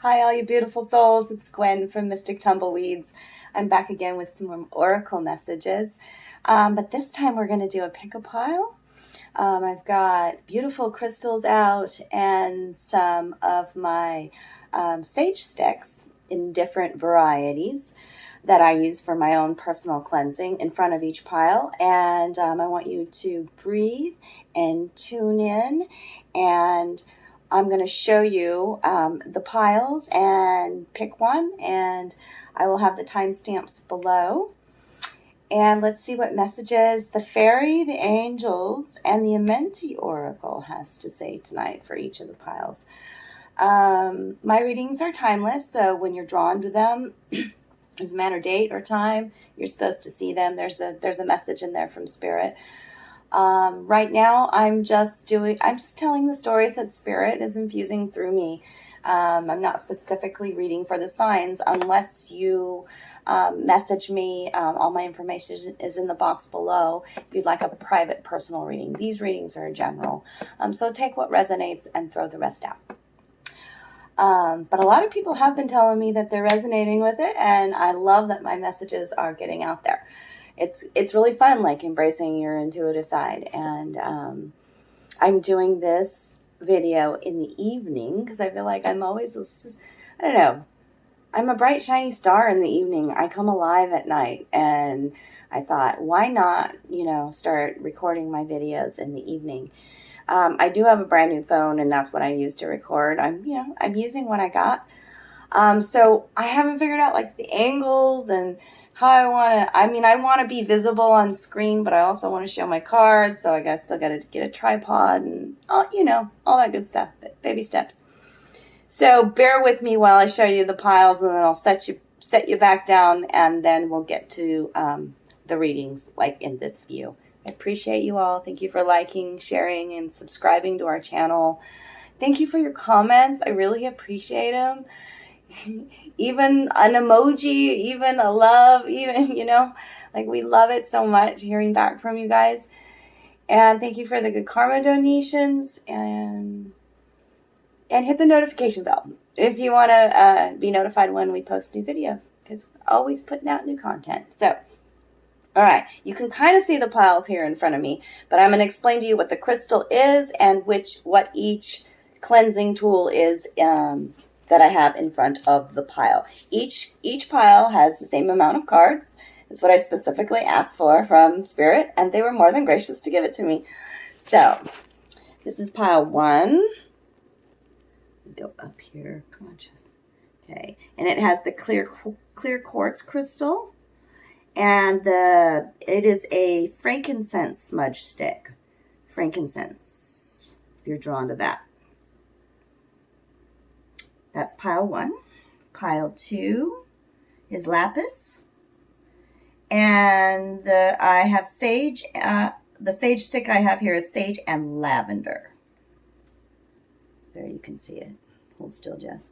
Hi, all you beautiful souls. It's Gwen from Mystic Tumbleweeds. I'm back again with some more oracle messages. But this time we're going to do a pick-a-pile. I've got beautiful crystals out and some of my sage sticks in different varieties that I use for my own personal cleansing in front of each pile. And I want you to breathe and tune in, and I'm going to show you the piles and pick one, and I will have the timestamps below. And let's see what messages the fairy, the angels, and the Amenti Oracle has to say tonight for each of the piles. My readings are timeless, so when you're drawn to them, doesn't matter date or time, you're supposed to see them. There's a message in there from Spirit. Right now, I'm just telling the stories that Spirit is infusing through me. I'm not specifically reading for the signs unless you message me. All my information is in the box below if you'd like a private personal reading. These readings are general. So take what resonates and throw the rest out. But a lot of people have been telling me that they're resonating with it, and I love that my messages are getting out there. It's really fun, like embracing your intuitive side. And I'm doing this video in the evening because I feel like I'm always, I don't know, I'm a bright, shiny star in the evening. I come alive at night. And I thought, why not, start recording my videos in the evening? I do have a brand new phone, and that's what I use to record. I'm using what I got. So I haven't figured out like the angles and how I want to be visible on screen, but I also want to show my cards. So I guess still got to get a tripod and all that good stuff, baby steps. So bear with me while I show you the piles, and then I'll set you back down, and then we'll get to the readings like in this view. I appreciate you all. Thank you for liking, sharing, and subscribing to our channel. Thank you for your comments. I really appreciate them. Even an emoji, even a love, even, we love it so much hearing back from you guys. And thank you for the good karma donations, and hit the notification bell if you want to be notified when we post new videos, because we're always putting out new content. So, all right, you can kind of see the piles here in front of me, but I'm going to explain to you what the crystal is and what each cleansing tool is that I have in front of the pile. Each pile has the same amount of cards. That's what I specifically asked for from Spirit, and they were more than gracious to give it to me. So this is pile 1. Go up here, conscious. Okay, and it has the clear quartz crystal. And it is a frankincense smudge stick. Frankincense, if you're drawn to that. That's pile 1. Pile 2 is lapis. And I have sage. The sage stick I have here is sage and lavender. There you can see it. Hold still, Jess.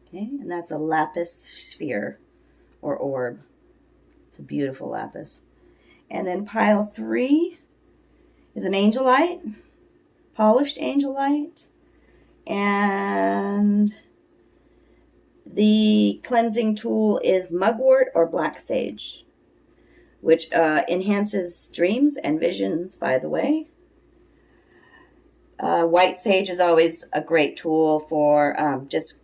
Okay, and that's a lapis sphere or orb. It's a beautiful lapis. And then pile 3 is an angelite, polished angelite. And the cleansing tool is mugwort or black sage, which enhances dreams and visions, by the way. White sage is always a great tool for just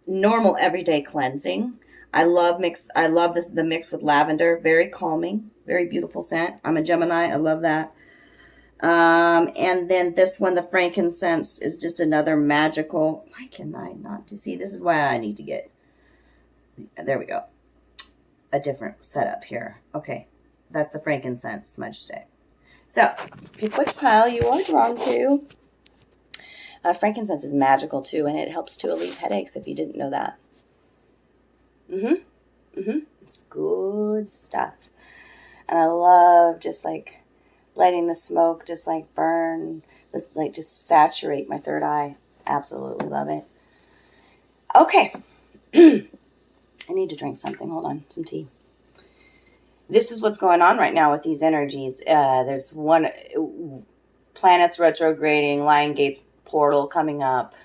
normal everyday cleansing. I love the mix with lavender. Very calming, very beautiful scent. I'm a Gemini. I love that. And then this one, the frankincense, is just another magical. Why can I not see? This is why I need to get. There we go. A different setup here. Okay, that's the frankincense smudge stick. So pick which pile you are drawn to. Frankincense is magical too, and it helps to alleviate headaches. If you didn't know that. It's good stuff. And I love just like letting the smoke just like burn, like just saturate my third eye. Absolutely love it. Okay. I need to drink something. Hold on. Some tea. This is what's going on right now with these energies. There's one planets retrograding, Lion Gate's portal coming up.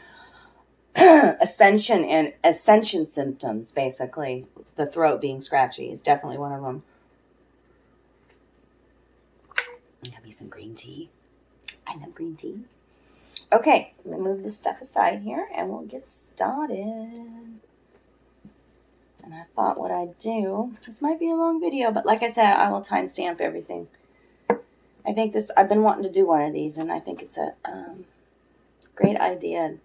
ascension symptoms, basically. The throat being scratchy is definitely one of them. Have me some green tea. I love green tea. Okay, I'm going to move this stuff aside here and we'll get started. And I thought what I'd do, this might be a long video, but like I said, I will timestamp everything. I think I've been wanting to do one of these, and I think it's a great idea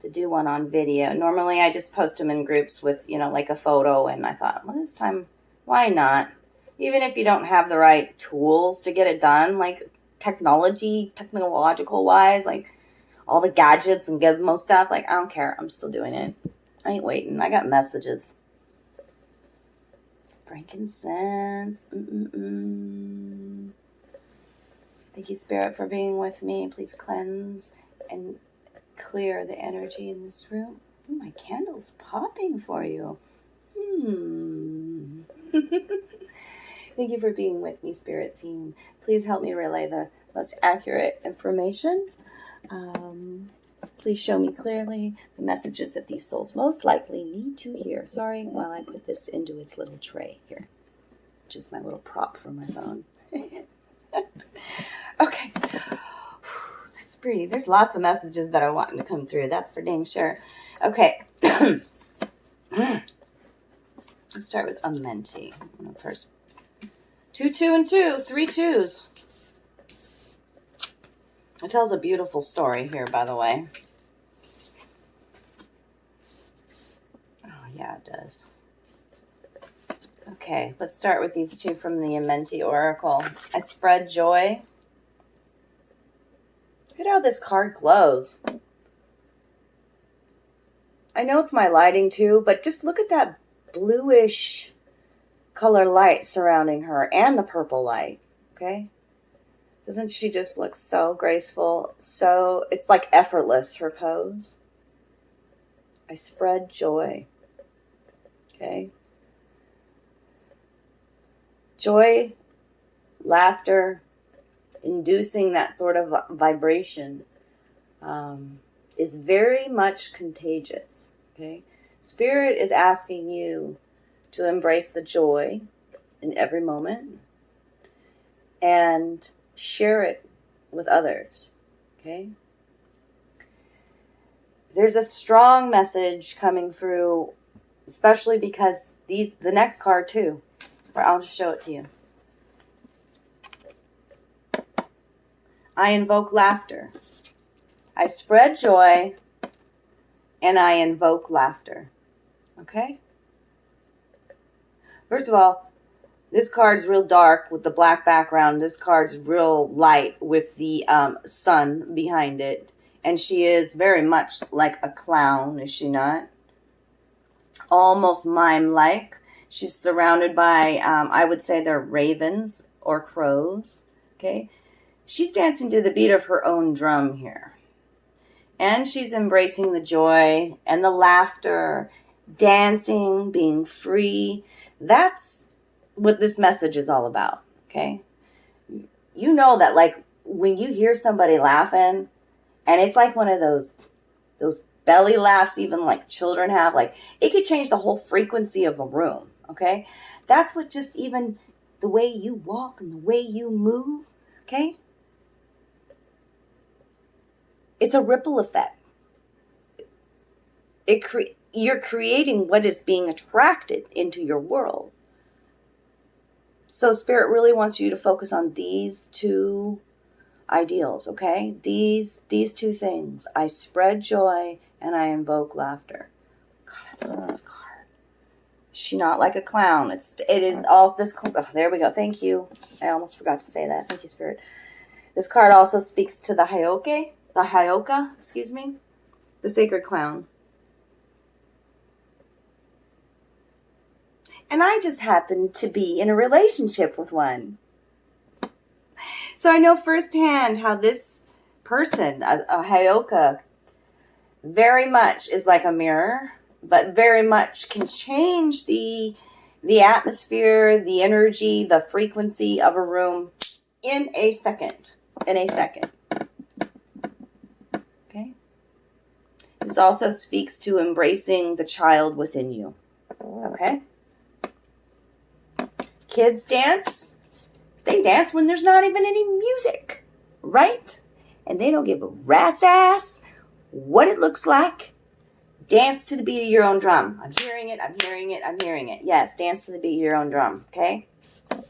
to do one on video. Normally I just post them in groups with, like a photo, and I thought, well, this time, why not? Even if you don't have the right tools to get it done, like technological wise, like all the gadgets and gizmo stuff, like I don't care. I'm still doing it. I ain't waiting. I got messages. Some frankincense. Thank you, Spirit, for being with me. Please cleanse and clear the energy in this room. Ooh, my candle's popping for you. Thank you for being with me, Spirit team. Please help me relay the most accurate information. Please show me clearly the messages that these souls most likely need to hear. Sorry, while I put this into its little tray here, which is my little prop for my phone. Okay. Let's breathe. There's lots of messages that I want to come through. That's for dang sure. Okay. Let's start with Amenti. First. 2, 2, and 2. 3 2s. It tells a beautiful story here, by the way. Oh, yeah, it does. Okay, let's start with these two from the Amenti Oracle. I spread joy. Look at how this card glows. I know it's my lighting too, but just look at that bluish color light surrounding her and the purple light, okay? Doesn't she just look so graceful? So, it's like effortless, her pose. I spread joy, okay? Joy, laughter, inducing that sort of vibration is very much contagious, okay? Spirit is asking you to embrace the joy in every moment and share it with others, okay? There's a strong message coming through, especially because the next card too. I'll just show it to you. I invoke laughter. I spread joy and I invoke laughter. Okay? First of all, this card's real dark with the black background. This card's real light with the sun behind it. And she is very much like a clown, is she not? Almost mime-like. She's surrounded by, I would say they're ravens or crows, okay? She's dancing to the beat of her own drum here. And she's embracing the joy and the laughter, dancing, being free. That's what this message is all about, okay? You know that, like, when you hear somebody laughing, and it's like one of those belly laughs even like children have, like, it could change the whole frequency of a room. Okay, that's what just even the way you walk and the way you move, okay? It's a ripple effect. You're creating what is being attracted into your world. So Spirit really wants you to focus on these two ideals, okay? These two things. I spread joy and I invoke laughter. God, I love this card. She not like a clown. It is all this. Oh, there we go. Thank you. I almost forgot to say that. Thank you, Spirit. This card also speaks to the Hyoka, excuse me, the sacred clown. And I just happen to be in a relationship with one. So I know firsthand how this person, a Hyoka, very much is like a mirror, but very much can change the atmosphere, the energy, the frequency of a room in a second. Okay? This also speaks to embracing the child within you. Okay? Kids dance. They dance when there's not even any music, right? And they don't give a rat's ass what it looks like. Dance to the beat of your own drum. I'm hearing it, I'm hearing it, I'm hearing it. Yes, dance to the beat of your own drum, okay?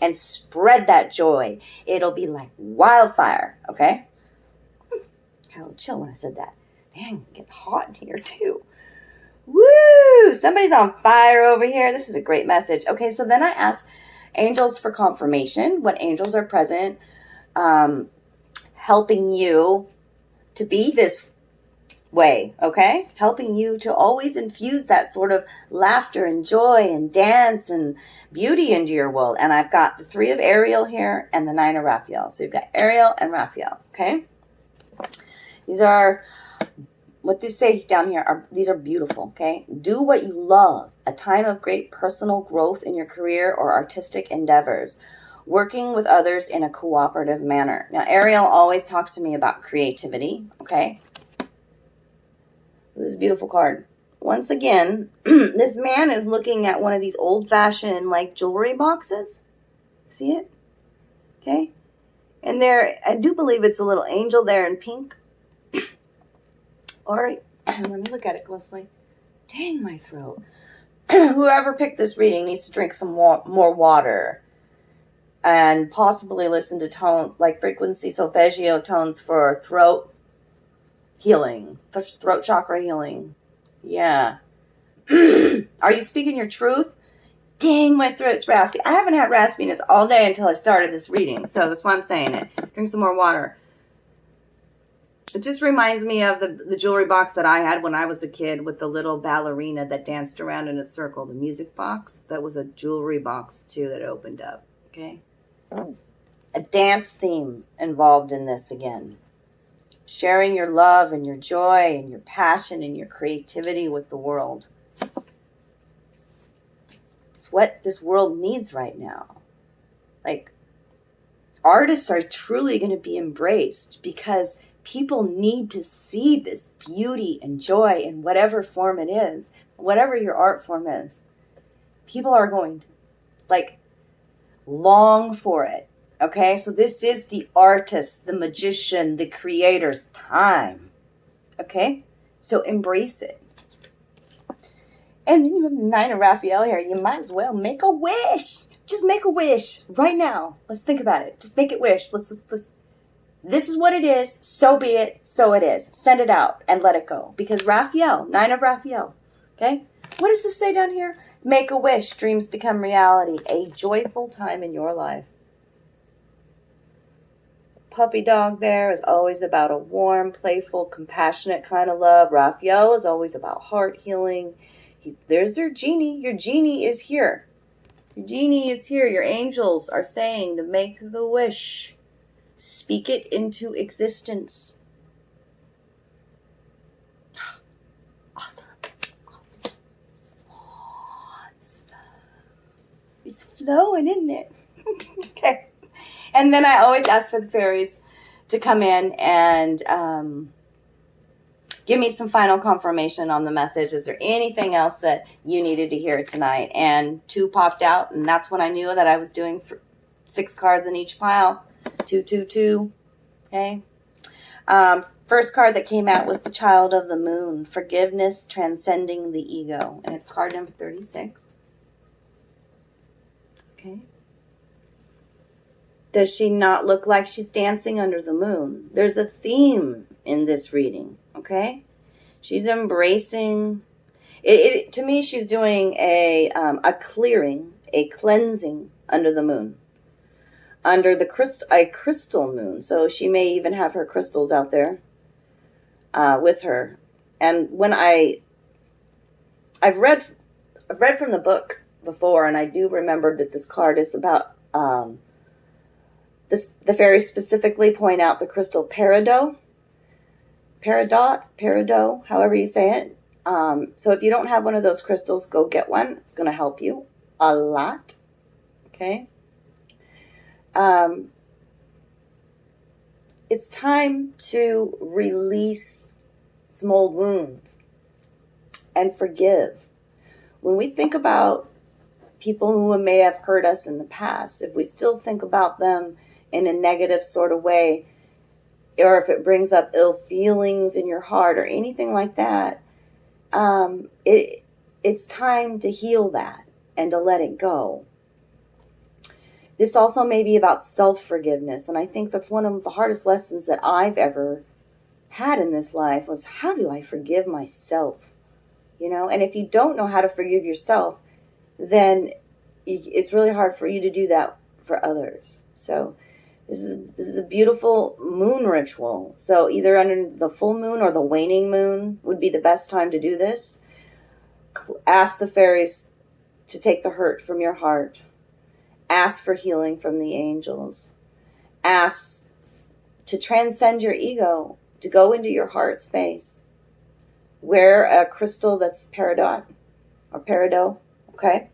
And spread that joy. It'll be like wildfire, okay? Got a little chill when I said that. Dang, getting hot in here too. Woo! Somebody's on fire over here. This is a great message. Okay, so then I asked angels for confirmation. What angels are present, helping you to be this way, okay? Helping you to always infuse that sort of laughter and joy and dance and beauty into your world. And I've got the 3 of Ariel here and the 9 of Raphael. So you've got Ariel and Raphael, okay? These are, what they say down here, these are beautiful, okay? Do what you love. A time of great personal growth in your career or artistic endeavors. Working with others in a cooperative manner. Now, Ariel always talks to me about creativity, okay? This is a beautiful card. Once again, this man is looking at one of these old-fashioned, like, jewelry boxes. See it? Okay? And there, I do believe it's a little angel there in pink. All right, let me look at it closely. Dang, my throat. Whoever picked this reading needs to drink some more water. And possibly listen to tone, like frequency solfeggio tones for throat healing, throat chakra healing. Yeah. Are you speaking your truth? Dang, my throat's raspy. I haven't had raspiness all day until I started this reading, so that's why I'm saying it. Drink some more water. It just reminds me of the jewelry box that I had when I was a kid with the little ballerina that danced around in a circle, the music box. That was a jewelry box, too, that opened up, okay? A dance theme involved in this again. Sharing your love and your joy and your passion and your creativity with the world. It's what this world needs right now. Like, artists are truly going to be embraced because people need to see this beauty and joy in whatever form it is, whatever your art form is. People are going to, like, long for it. Okay, so this is the artist, the magician, the creator's time. Okay, so embrace it. And then you have 9 of Raphael here. You might as well make a wish. Just make a wish right now. Let's think about it. Just make it wish. Let's. This is what it is. So be it. So it is. Send it out and let it go. Because Raphael, 9 of Raphael. Okay, what does this say down here? Make a wish. Dreams become reality. A joyful time in your life. Puppy dog there is always about a warm, playful, compassionate kind of love. Raphael is always about heart healing. There's your genie. Your genie is here. Your genie is here. Your angels are saying to make the wish. Speak it into existence. Awesome. It's flowing, isn't it? Okay. And then I always ask for the fairies to come in and give me some final confirmation on the message. Is there anything else that you needed to hear tonight? And 2 popped out, and that's when I knew that I was doing 6 cards in each pile. 2, 2, 2. Okay. First card that came out was the Child of the Moon. Forgiveness transcending the ego. And it's card number 36. Okay. Does she not look like she's dancing under the moon? There's a theme in this reading, okay? She's embracing it. To me, she's doing a clearing, a cleansing under the moon, under the crystal moon. So she may even have her crystals out there with her. And when I've read from the book before, and I do remember that this card is about. The fairies specifically point out the crystal peridot, however you say it. So if you don't have one of those crystals, go get one. It's going to help you a lot. Okay. It's time to release some old wounds. and forgive. When we think about people who may have hurt us in the past, if we still think about them in a negative sort of way, or if it brings up ill feelings in your heart or anything like that, it's time to heal that and to let it go. This also may be about self-forgiveness, and I think that's one of the hardest lessons that I've ever had in this life was, how do I forgive myself? And if you don't know how to forgive yourself, then it's really hard for you to do that for others. So this is a beautiful moon ritual. So either under the full moon or the waning moon would be the best time to do this. Ask the fairies to take the hurt from your heart. Ask for healing from the angels. Ask to transcend your ego, to go into your heart space. Wear a crystal that's peridot or peridot, okay?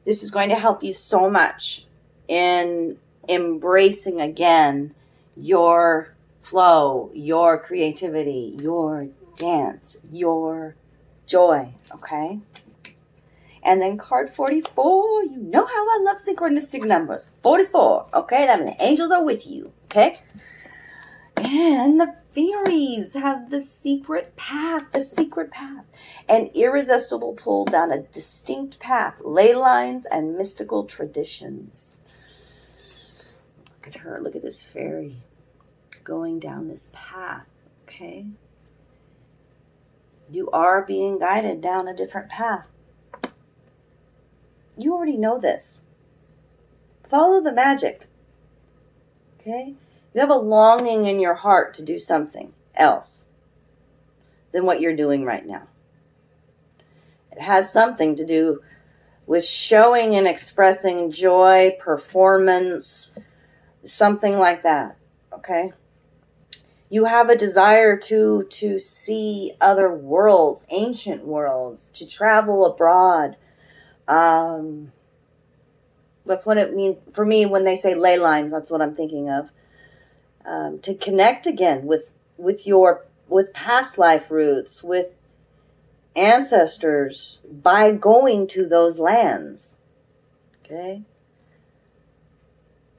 This is going to help you so much in embracing again your flow, your creativity, your dance, your joy, okay? And then card 44, you know how I love synchronistic numbers. 44, okay? That means the angels are with you, okay? And the fairies have the secret path, an irresistible pull down a distinct path, ley lines and mystical traditions. Look at her, look at this fairy going down this path, okay? You are being guided down a different path. You already know this. Follow the magic, okay? You have a longing in your heart to do something else than what you're doing right now. It has something to do with showing and expressing joy, performance, something like that, okay? You have a desire to see other worlds, ancient worlds, to travel abroad. That's what it means for me when they say ley lines. That's what I'm thinking of. To connect again with past life roots, with ancestors by going to those lands. Okay?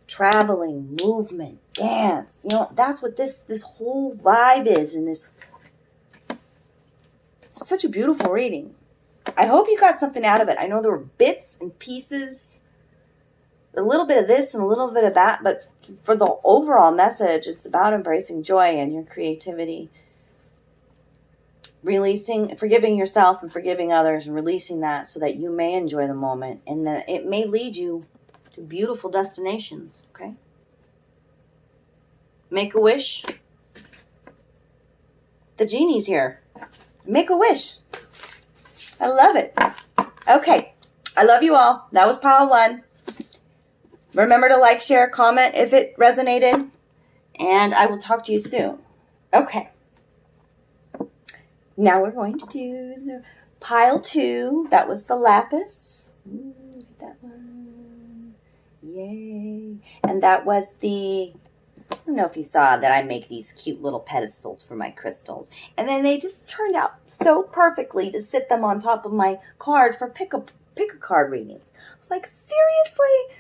Traveling, movement, dance. That's what this whole vibe is in this. It's such a beautiful reading. I hope you got something out of it. I know there were bits and pieces, a little bit of this and a little bit of that, but for the overall message, it's about embracing joy and your creativity. Forgiving yourself and forgiving others and releasing that so that you may enjoy the moment and that it may lead you to beautiful destinations, okay? Make a wish. The genie's here. Make a wish. I love it. Okay. I love you all. That was pile 1. Remember to like, share, comment if it resonated. And I will talk to you soon. Okay. Now we're going to do the pile 2. That was the lapis. Ooh, look at that one. Yay. And that was the... I don't know if you saw that I make these cute little pedestals for my crystals. And then they just turned out so perfectly to sit them on top of my cards for pick a card readings. I was like, seriously?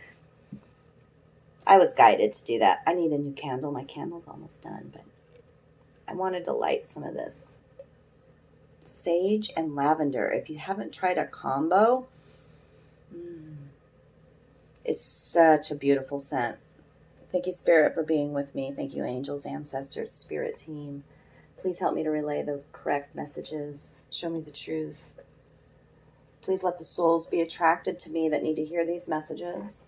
I was guided to do that. I need a new candle. My candle's almost done, but I wanted to light some of this. Sage and lavender. If you haven't tried a combo, it's such a beautiful scent. Thank you, Spirit, for being with me. Thank you, angels, ancestors, Spirit team. Please help me to relay the correct messages. Show me the truth. Please let the souls be attracted to me that need to hear these messages.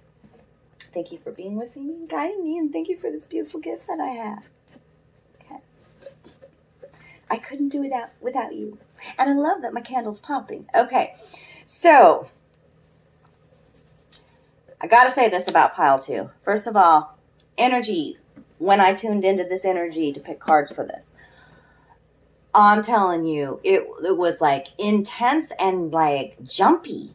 Thank you for being with me and guiding me, and thank you for this beautiful gift that I have. Okay. I couldn't do it without you. And I love that my candle's popping. Okay, so I got to say this about pile 2. First of all, energy, when I tuned into this energy to pick cards for this, I'm telling you, it was like intense and like jumpy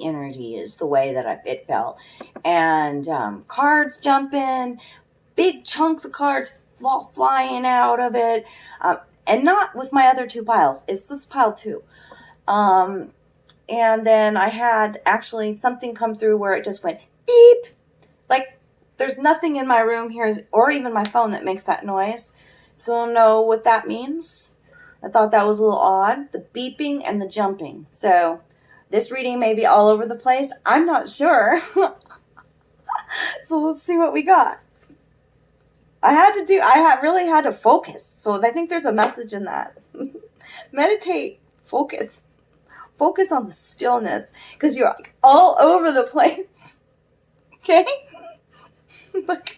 energy is the way that it felt. And cards jumping, big chunks of cards flying out of it. and not with my other 2 piles. It's this pile 2. And then I had actually something come through where it just went beep. Like there's nothing in my room here or even my phone that makes that noise. So I don't know what that means. I thought that was a little odd. The beeping and the jumping. So this reading may be all over the place. I'm not sure. So let's see what we got. I really had to focus. So I think there's a message in that. Meditate. Focus. Focus on the stillness. Because you're all over the place. Okay? Look.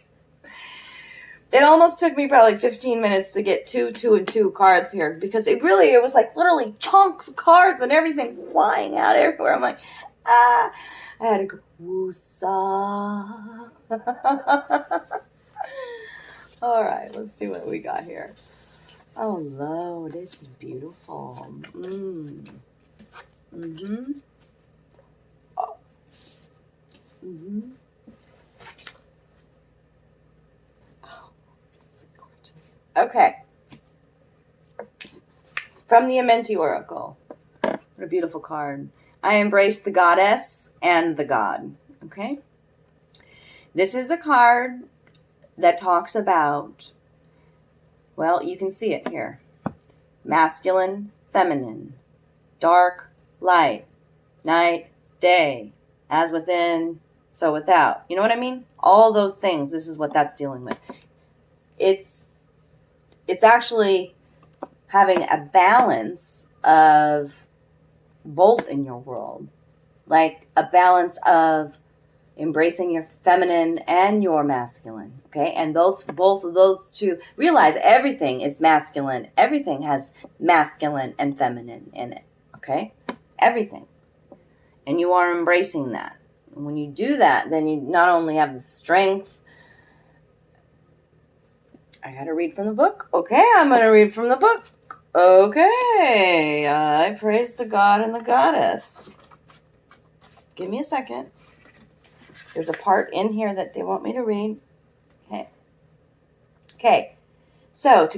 It almost took me probably 15 minutes to get 2, 2, and 2 cards here. Because it was like literally chunks of cards and everything flying out everywhere. I'm like, ah. I had to go, woosah. All right, let's see what we got here. Oh, lo, this is beautiful. Oh. Oh, this is gorgeous. Okay. From the Amenti Oracle. What a beautiful card. I embrace the goddess and the god. Okay. This is a card that talks about, well, you can see it here. Masculine, feminine, dark, light, night, day, as within, so without. You know what I mean? All those things. This is what that's dealing with. It's actually having a balance of both in your world. Like a balance of embracing your feminine and your masculine, okay? And both of those two, realize everything is masculine. Everything has masculine and feminine in it, okay? Everything. And you are embracing that. And when you do that, then you not only have the strength. I got to read from the book. Okay, I'm going to read from the book. Okay, I praise the god and the goddess. Give me a second. There's a part in here that they want me to read. Okay. So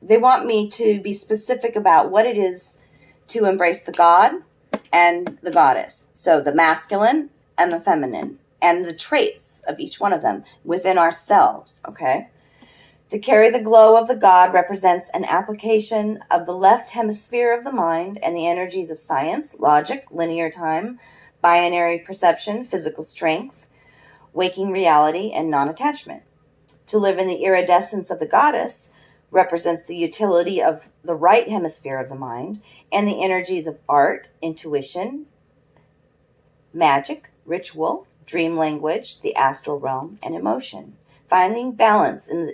they want me to be specific about what it is to embrace the god and the goddess. So the masculine and the feminine and the traits of each one of them within ourselves. Okay. To carry the glow of the god represents an application of the left hemisphere of the mind and the energies of science, logic, linear time, binary perception, physical strength, waking reality, and non-attachment. To live in the iridescence of the goddess represents the utility of the right hemisphere of the mind and the energies of art, intuition, magic, ritual, dream language, the astral realm, and emotion. Finding balance in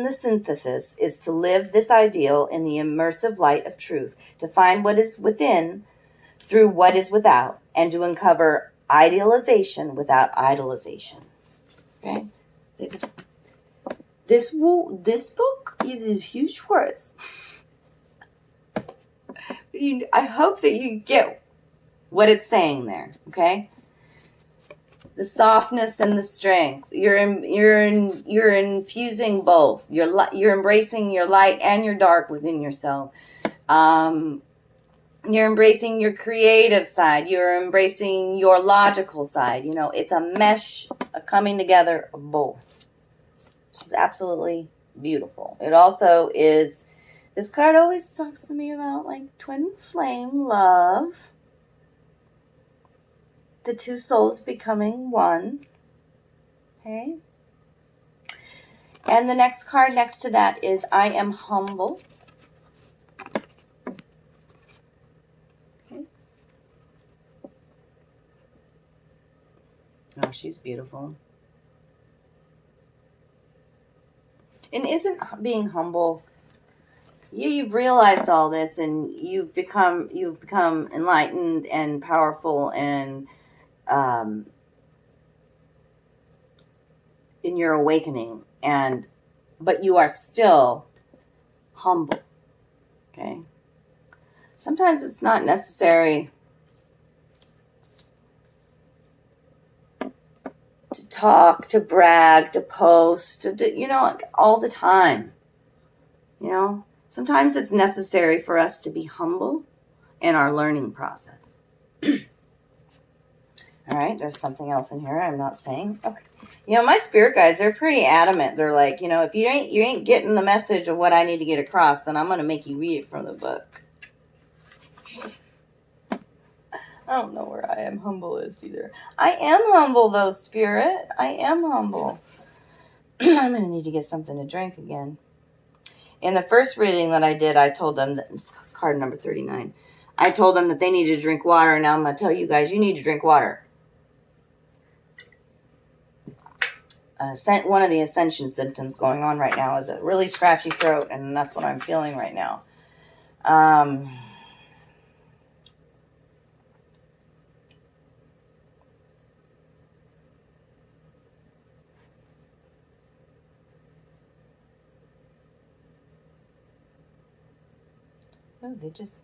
the synthesis is to live this ideal in the immersive light of truth, to find what is within through what is without, and to uncover idealization without idolization. Okay? This book uses huge words. I hope that you get what it's saying there. Okay? The softness and the strength. You're infusing both. You're embracing your light and your dark within yourself. You're embracing your creative side. You're embracing your logical side. You know, it's a mesh, a coming together of both. Which is absolutely beautiful. It also is, this card always talks to me about like twin flame love. The two souls becoming one. Okay. And the next card next to that is I am humble. Oh, she's beautiful. And isn't being humble, you've realized all this and you've become enlightened and powerful and in your awakening, but you are still humble. Okay? Sometimes it's not necessary to talk, to brag, to post, all the time. Sometimes it's necessary for us to be humble in our learning process. All right, there's something else in here I'm not saying. Okay. You know, my spirit guides, they're pretty adamant. They're like, you know, if you ain't getting the message of what I need to get across, then I'm going to make you read it from the book. I don't know where I am humble is either. I am humble though, Spirit. I am humble. I'm going to need to get something to drink again. In the first reading that I did, I told them that, it's card number 39. I told them that they needed to drink water, and now I'm going to tell you guys, you need to drink water. One of the ascension symptoms going on right now is a really scratchy throat, and that's what I'm feeling right now. Oh, they just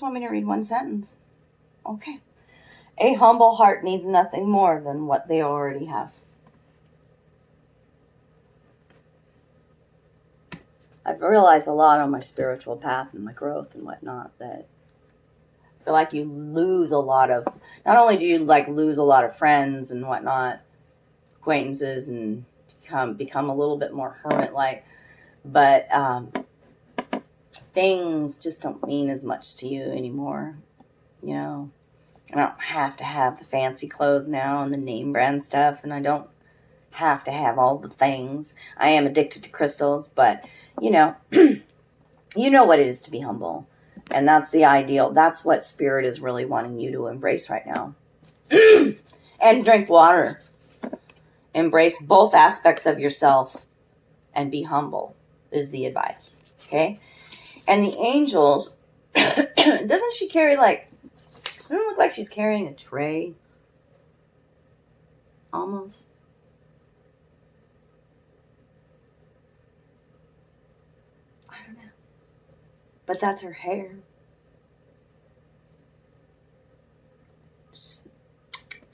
want me to read one sentence. Okay. A humble heart needs nothing more than what they already have. I've realized a lot on my spiritual path and my growth and whatnot that I feel like you lose a lot of, not only do you like lose a lot of friends and whatnot, acquaintances, and become a little bit more hermit-like, but things just don't mean as much to you anymore. You know, I don't have to have the fancy clothes now and the name brand stuff, and I don't have to have all the things. I am addicted to crystals, but you know, you know what it is to be humble, and that's the ideal. That's what Spirit is really wanting you to embrace right now. And drink water. Embrace both aspects of yourself and be humble is the advice. Okay? And the angels, doesn't she carry doesn't it look like she's carrying a tray? Almost. I don't know. But that's her hair.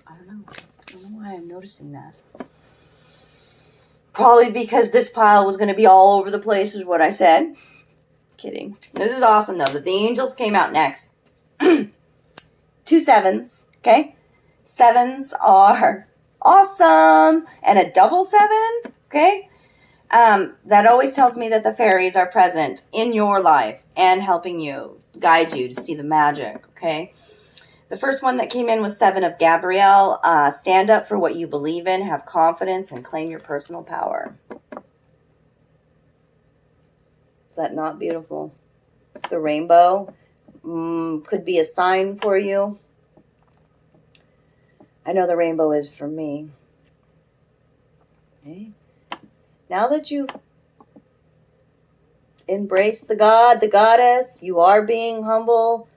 I don't know. I don't know why I'm noticing that. Probably because this pile was going to be all over the place is what I said. Kidding. This is awesome though that the angels came out next. 2 sevens. Okay. 7s are awesome. And a double 7. Okay. That always tells me that the fairies are present in your life and helping you, guide you to see the magic. Okay. The first one that came in was 7 of Gabrielle. Stand up for what you believe in, have confidence, and claim your personal power. Is that not beautiful? The rainbow could be a sign for you. I know the rainbow is for me. Okay. Now that you've embraced the God, the goddess, you are being humble.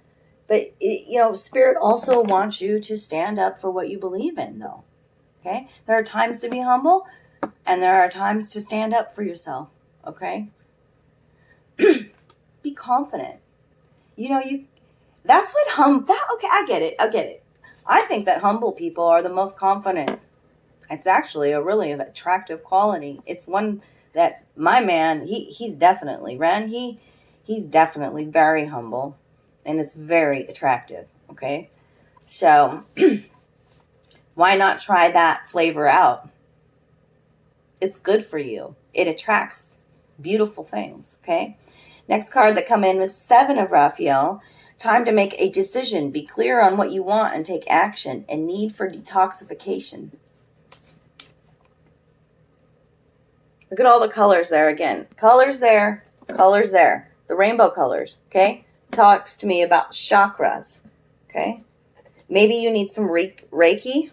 But, Spirit also wants you to stand up for what you believe in, though. Okay? There are times to be humble, and there are times to stand up for yourself. Okay? Be confident. That's what okay, I get it. I think that humble people are the most confident. It's actually a really attractive quality. It's one that my man, he's definitely, Ren, he's definitely very humble. And it's very attractive, okay? So, why not try that flavor out? It's good for you. It attracts beautiful things, okay? Next card that come in was 7 of Raphael. Time to make a decision. Be clear on what you want and take action. And need for detoxification. Look at all the colors there again. Colors there. Colors there. The rainbow colors, okay? Talks to me about chakras, okay? Maybe you need some Reiki.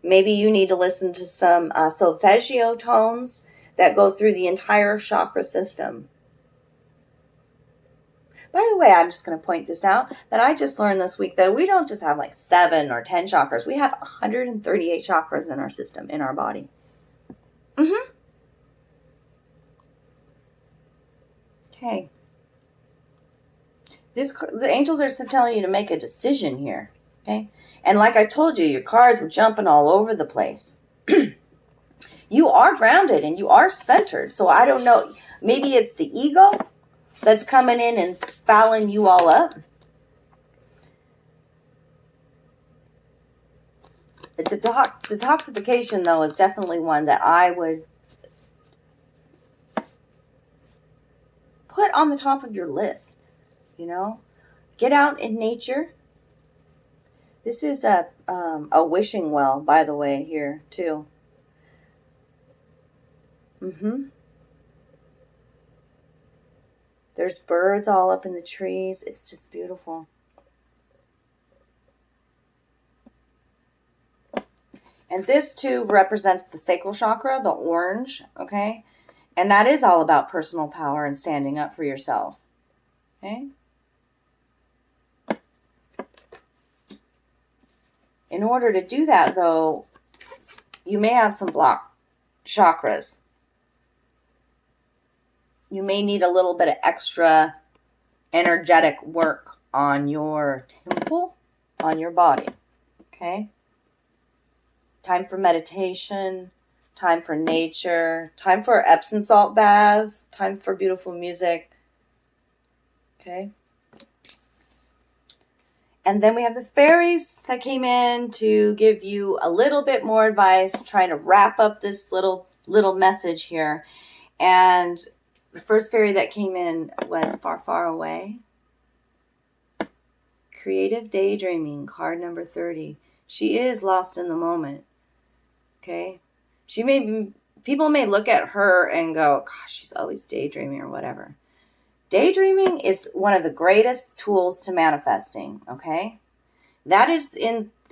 Maybe you need to listen to some solfeggio tones that go through the entire chakra system. By the way, I'm just going to point this out, that I just learned this week that we don't just have 7 or 10 chakras. We have 138 chakras in our system, in our body. Okay. The angels are telling you to make a decision here, okay? And like I told you, your cards were jumping all over the place. You are grounded and you are centered. So I don't know. Maybe it's the ego that's coming in and fouling you all up. The detoxification, though, is definitely one that I would put on the top of your list. You know, get out in nature. This is a wishing well, by the way, here too. There's birds all up in the trees. It's just beautiful. And this too represents the sacral chakra, the orange, okay? And that is all about personal power and standing up for yourself, okay? In order to do that, though, you may have some blocked chakras. You may need a little bit of extra energetic work on your temple, on your body, okay? Time for meditation, time for nature, time for Epsom salt baths, time for beautiful music, okay? And then we have the fairies that came in to give you a little bit more advice, trying to wrap up this little message here. And the first fairy that came in was Far, Far Away. Creative Daydreaming, card number 30. She is lost in the moment. Okay? People may look at her and go, gosh, she's always daydreaming or whatever. Daydreaming is one of the greatest tools to manifesting, okay? That is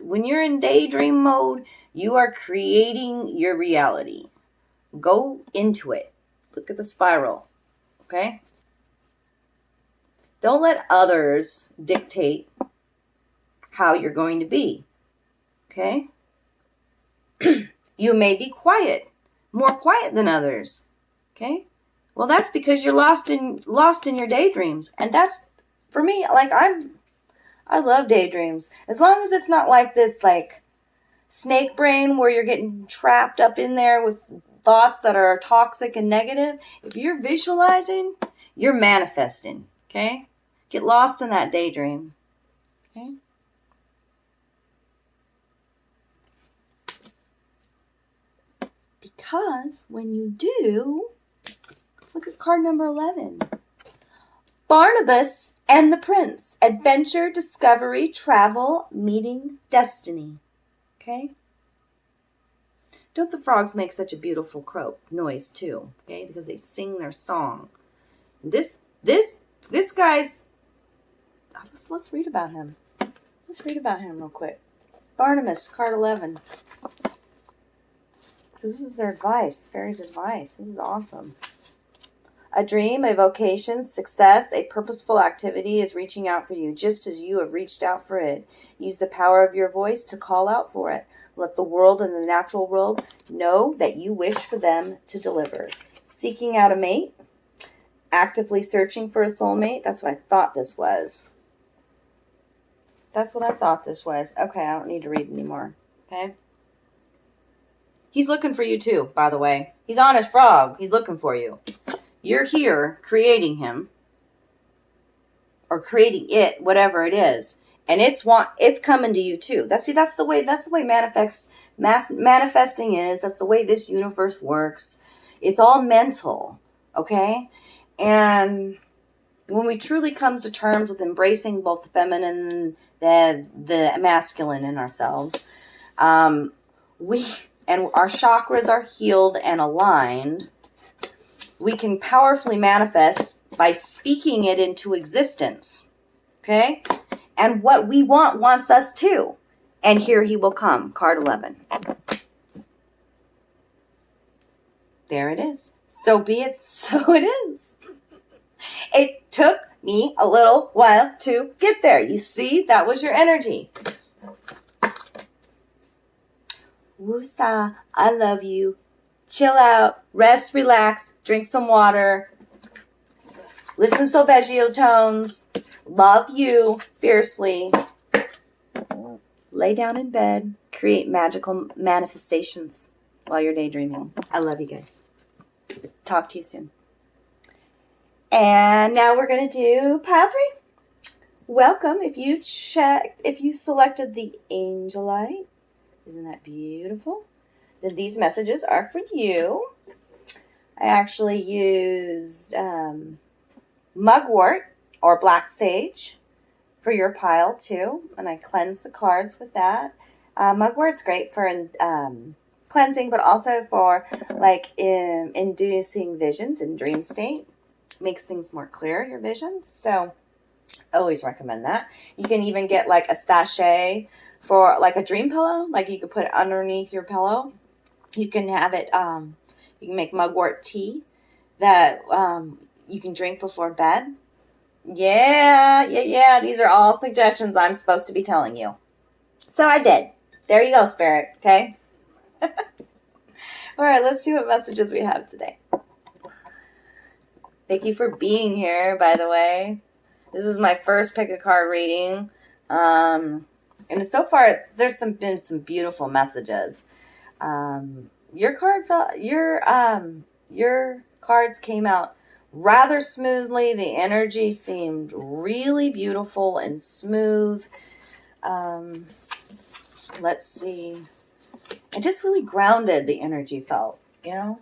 when you're in daydream mode, you are creating your reality. Go into it. Look at the spiral, okay? Don't let others dictate how you're going to be, okay? You may be quiet, more quiet than others, okay? Well, that's because you're lost in your daydreams. And that's, for me, like, I love daydreams. As long as it's not like this, like, snake brain where you're getting trapped up in there with thoughts that are toxic and negative. If you're visualizing, you're manifesting, okay? Get lost in that daydream, okay? Because when you do, look at card number 11. Barnabas and the Prince. Adventure, discovery, travel, meeting, destiny. Okay? Don't the frogs make such a beautiful croak noise too? Okay? Because they sing their song. This guy's... Let's read about him. Let's read about him real quick. Barnabas, card 11. This is their advice, fairies' advice. This is awesome. A dream, a vocation, success, a purposeful activity is reaching out for you, just as you have reached out for it. Use the power of your voice to call out for it. Let the world and the natural world know that you wish for them to deliver. Seeking out a mate, actively searching for a soulmate. That's what I thought this was. That's what I thought this was. Okay, I don't need to read anymore. Okay? He's looking for you too, by the way. He's on his frog. He's looking for you. You're here creating him. Or creating it, whatever it is. And it's coming to you too. That's the way manifesting is. That's the way this universe works. It's all mental. Okay? And when we truly comes to terms with embracing both the feminine and the masculine in ourselves, and our chakras are healed and aligned, we can powerfully manifest by speaking it into existence. Okay? And what we want wants us too. And here he will come. Card 11. There it is. So be it, so it is. It took me a little while to get there. You see, that was your energy. Woosa, I love you. Chill out, rest, relax, drink some water, listen to solfeggio tones, love you fiercely, lay down in bed, create magical manifestations while you're daydreaming. I love you guys. Talk to you soon. And now we're going to do pile 3. Welcome. If you selected the Angelite, isn't that beautiful? Then these messages are for you. I actually used mugwort or black sage for your pile too, and I cleansed the cards with that. Mugwort's great for cleansing, but also for like inducing visions in dream state. Makes things more clear, your visions. So always recommend that. You can even get like a sachet for like a dream pillow. Like you could put it underneath your pillow. You can have it, you can make mugwort tea that you can drink before bed. Yeah. These are all suggestions I'm supposed to be telling you. So I did. There you go, Spirit. Okay? All right, let's see what messages we have today. Thank you for being here, by the way. This is my first pick a card reading. And so far, there's been some beautiful messages. Your cards came out rather smoothly. The energy seemed really beautiful and smooth. Let's see. It just really grounded, the energy felt, you know?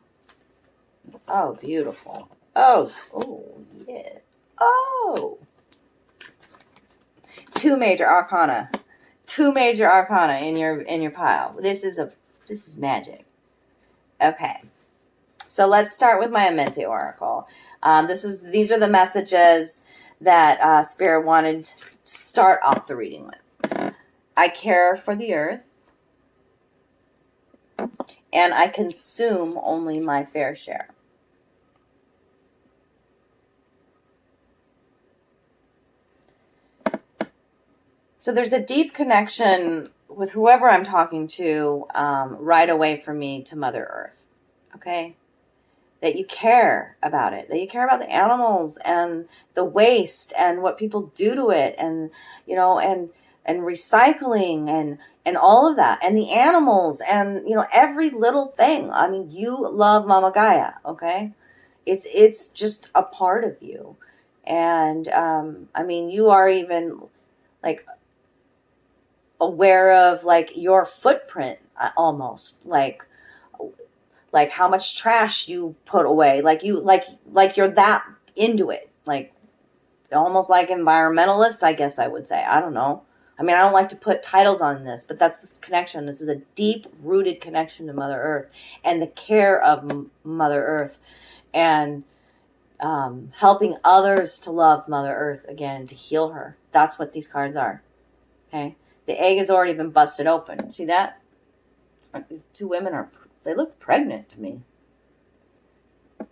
Oh, beautiful. Oh, yeah. Oh. 2 major arcana in your pile. This is magic. Okay. So let's start with my Amenti Oracle. These are the messages that Spirit wanted to start off the reading with. I care for the earth, and I consume only my fair share. So there's a deep connection with whoever I'm talking to right away from me to Mother Earth. Okay? That you care about it. That you care about the animals and the waste and what people do to it, and you know, and recycling and all of that, and the animals, and you know, every little thing. I mean, you love Mama Gaia, okay? It's just a part of you. And I mean, you are even like aware of like your footprint, almost like how much trash you put away, like you're that into it, like almost like environmentalist, I guess I would say. I don't know. I mean, I don't like to put titles on this, but that's this connection. This is a deep rooted connection to Mother Earth and the care of Mother Earth, and helping others to love Mother Earth again, to heal her. That's what these cards are. Okay. The egg has already been busted open. See that? These 2 women they look pregnant to me.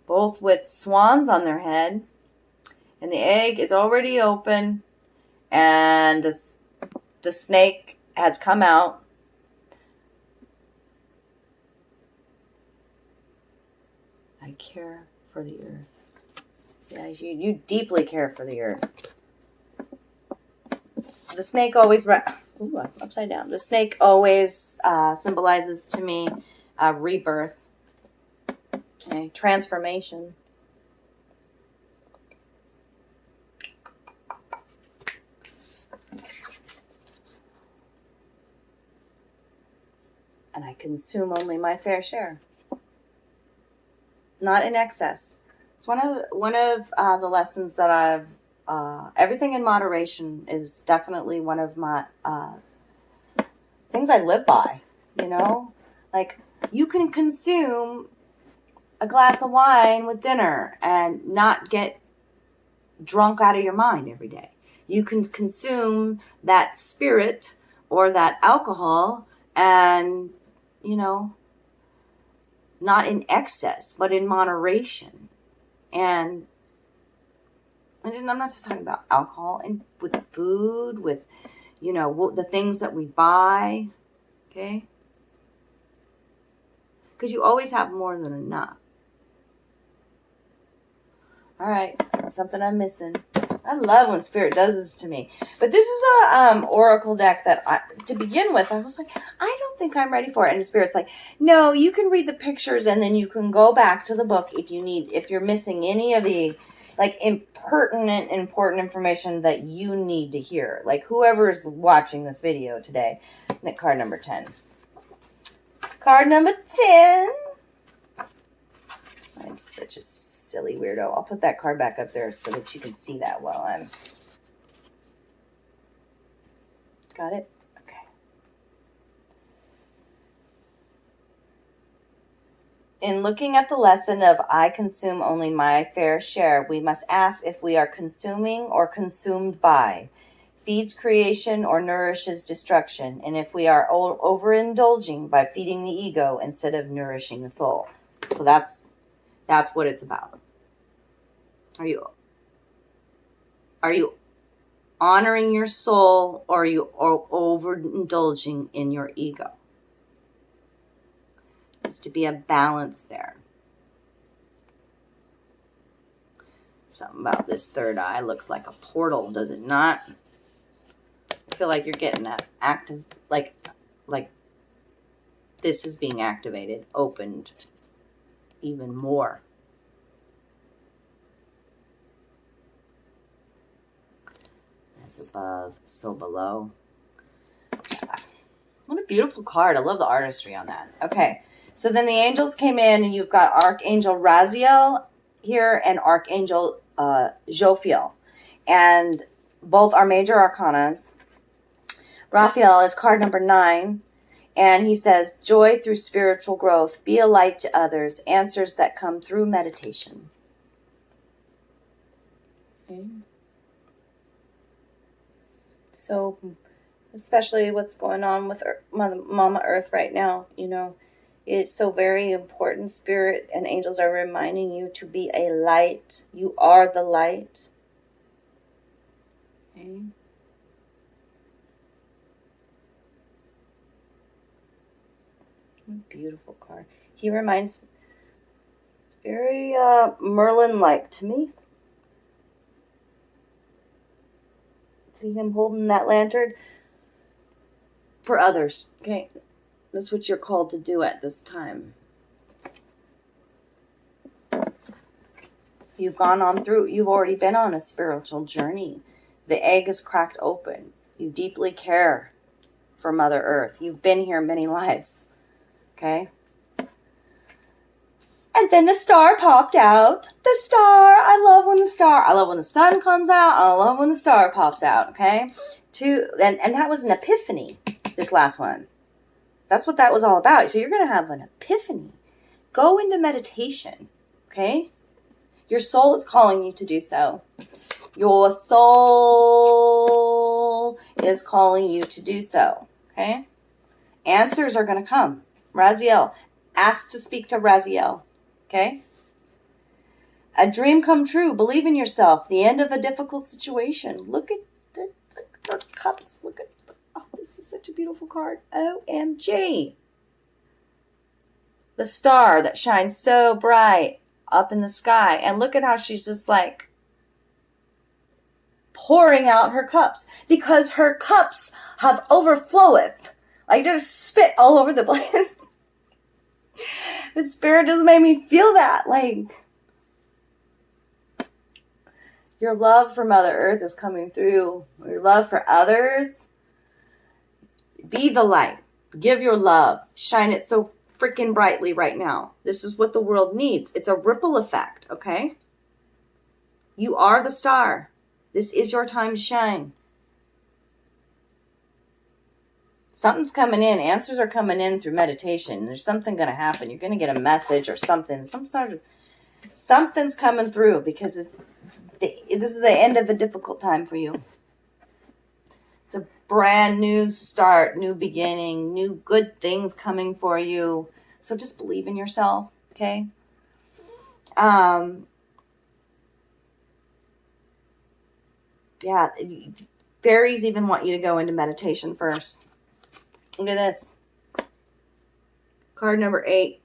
Both with swans on their head. And the egg is already open. And the snake has come out. I care for the earth. Yeah, you deeply care for the earth. The snake always... Ooh, upside down. The snake always symbolizes to me rebirth, okay, transformation. And I consume only my fair share, not in excess. It's one of the lessons that I've. Everything in moderation is definitely one of my things I live by, you know? Like, you can consume a glass of wine with dinner and not get drunk out of your mind every day. You can consume that spirit or that alcohol and, you know, not in excess, but in moderation. And I'm not just talking about alcohol, and with food, with, you know, the things that we buy, okay? Because you always have more than enough. All right, something I'm missing. I love when Spirit does this to me. But this is a oracle deck that, to begin with, I was like, I don't think I'm ready for it. And Spirit's like, no, you can read the pictures and then you can go back to the book if you're missing any of the, like impertinent, important information that you need to hear. Like whoever's watching this video today. Card number 10. Card number 10. I'm such a silly weirdo. I'll put that card back up there so that you can see that while I'm... Got it? Okay. In looking at the lesson of I consume only my fair share, we must ask if we are consuming or consumed by, feeds creation or nourishes destruction, and if we are overindulging by feeding the ego instead of nourishing the soul. So that's what it's about. Are you honoring your soul, or are you overindulging in your ego? Needs to be a balance there. Something about this third eye looks like a portal, does it not? I feel like you're getting that active, like this is being activated, opened even more. As above, so below. What a beautiful card. I love the artistry on that. Okay. So then the angels came in, and you've got Archangel Raziel here and Archangel Jophiel. And both are major arcanas. Raphael is card number 9. And he says, joy through spiritual growth. Be a light to others. Answers that come through meditation. Okay. So, especially what's going on with Mama Earth right now, you know, it's so very important. Spirit and angels are reminding you to be a light. You are the light. Okay. Beautiful card. He reminds very Merlin-like to me. See him holding that lantern for others. Okay. That's what you're called to do at this time. You've gone on through, you've already been on a spiritual journey. The egg is cracked open. You deeply care for Mother Earth. You've been here many lives. Okay? And then the star popped out. The star. I love when the sun comes out. I love when the star pops out. Okay? And that was an epiphany, this last one. That's what that was all about. So you're going to have an epiphany. Go into meditation. Okay? Your soul is calling you to do so. Your soul is calling you to do so. Okay? Answers are going to come. Raziel. Ask to speak to Raziel. Okay? A dream come true. Believe in yourself. The end of a difficult situation. Look at the cups. Look at oh, this is such a beautiful card. OMG. The star that shines so bright up in the sky. And look at how she's just like pouring out her cups. Because her cups have overfloweth. Like just spit all over the place. The spirit just made me feel that. Like your love for Mother Earth is coming through. Your love for others. Be the light. Give your love. Shine it so freaking brightly right now. This is what the world needs. It's a ripple effect, okay? You are the star. This is your time to shine. Something's coming in. Answers are coming in through meditation. There's something going to happen. You're going to get a message or something. Something's coming through because this is the end of a difficult time for you. It's a brand new start, new beginning, new good things coming for you. So just believe in yourself, okay? Yeah, fairies even want you to go into meditation first. Look at this. Card number 8.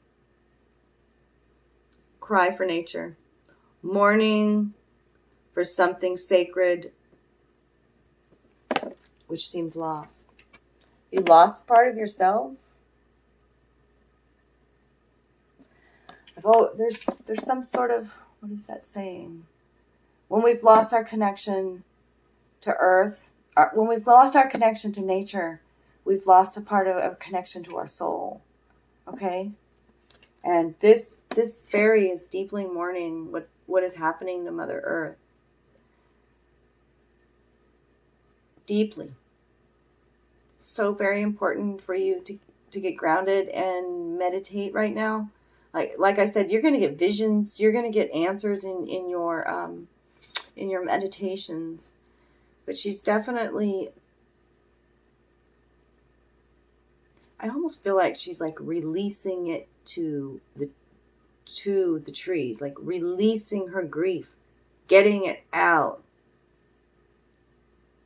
Cry for nature. Mourning for something sacred which seems lost. You lost part of yourself? Oh, there's some sort of, what is that saying? when we've lost our connection to earth, when we've lost our connection to nature, we've lost a part of a connection to our soul. Okay? And this fairy is deeply mourning what is happening to Mother Earth. Deeply. It's so very important for you to get grounded and meditate right now. Like I said, you're going to get visions. You're going to get answers in your meditations. But she's definitely, I almost feel like she's like releasing it to the trees, like releasing her grief, getting it out.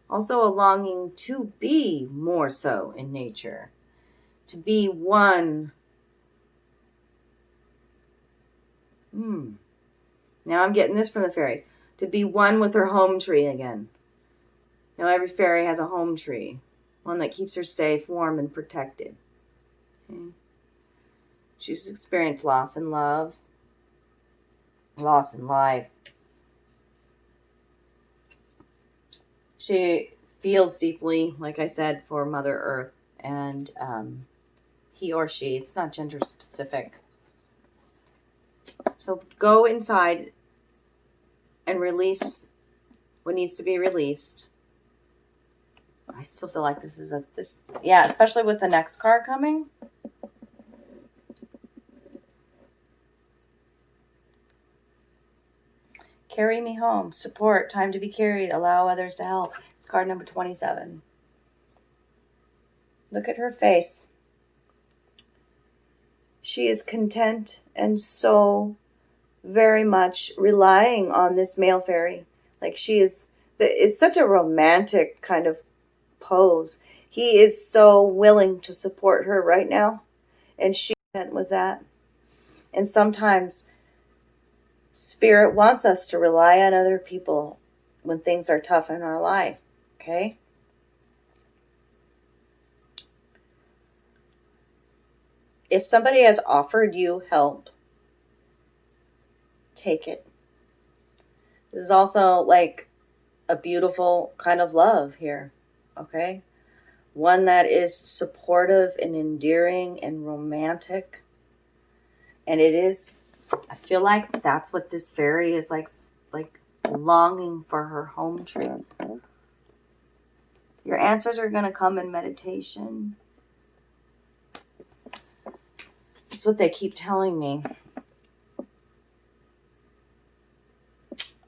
Also a longing to be more so in nature, to be one. Now I'm getting this from the fairies. To be one with her home tree again. Now every fairy has a home tree, one that keeps her safe, warm, and protected. Okay. She's experienced loss in love, loss in life. She feels deeply, like I said, for Mother Earth, and he or she, it's not gender specific. So go inside and release what needs to be released. I still feel like this is yeah, especially with the next card coming. Carry me home. Support. Time to be carried. Allow others to help. It's card number 27. Look at her face. She is content and so very much relying on this male fairy. Like she is, it's such a romantic kind of pose. He is so willing to support her right now. And she's content with that. And sometimes Spirit wants us to rely on other people when things are tough in our life. Okay? If somebody has offered you help, take it. This is also like a beautiful kind of love here. Okay? One that is supportive and endearing and romantic. And it is, I feel like that's what this fairy is like longing for her home tree. Your answers are going to come in meditation. That's what they keep telling me.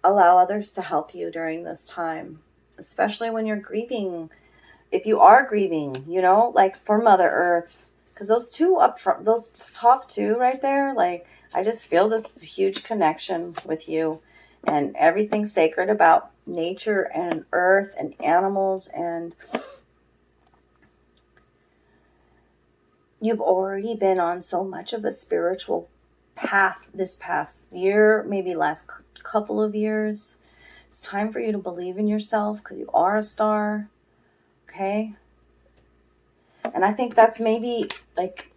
Allow others to help you during this time, especially when you're grieving. If you are grieving, like for Mother Earth, because those two up front, those top two right there, like I just feel this huge connection with you and everything sacred about nature and earth and animals. And you've already been on so much of a spiritual path this past year, maybe last couple of years. It's time for you to believe in yourself because you are a star. Okay? And I think that's maybe like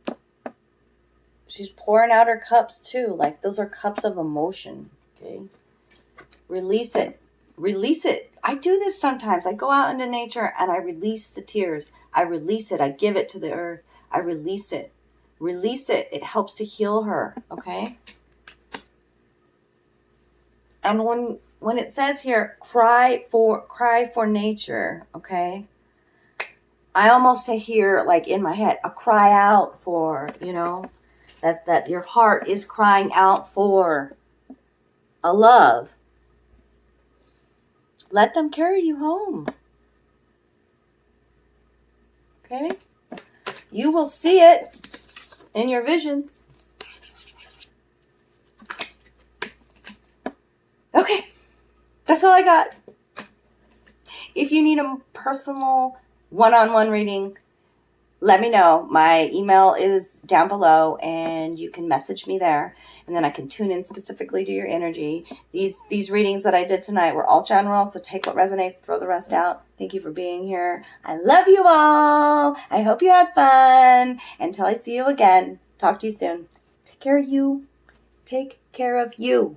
she's pouring out her cups too. Like those are cups of emotion. Okay? Release it. Release it. I do this sometimes. I go out into nature and I release the tears. I release it. I give it to the earth. I release it. Release it. It helps to heal her. Okay? And when it says here, cry for nature, okay? I almost hear, like in my head, a cry out for, that your heart is crying out for a love. Let them carry you home. Okay? You will see it in your visions. Okay. That's all I got. If you need a personal one-on-one reading, let me know. My email is down below and you can message me there. And then I can tune in specifically to your energy. These readings that I did tonight were all general, so take what resonates, throw the rest out. Thank you for being here. I love you all. I hope you had fun. Until I see you again, talk to you soon. Take care of you. Take care of you.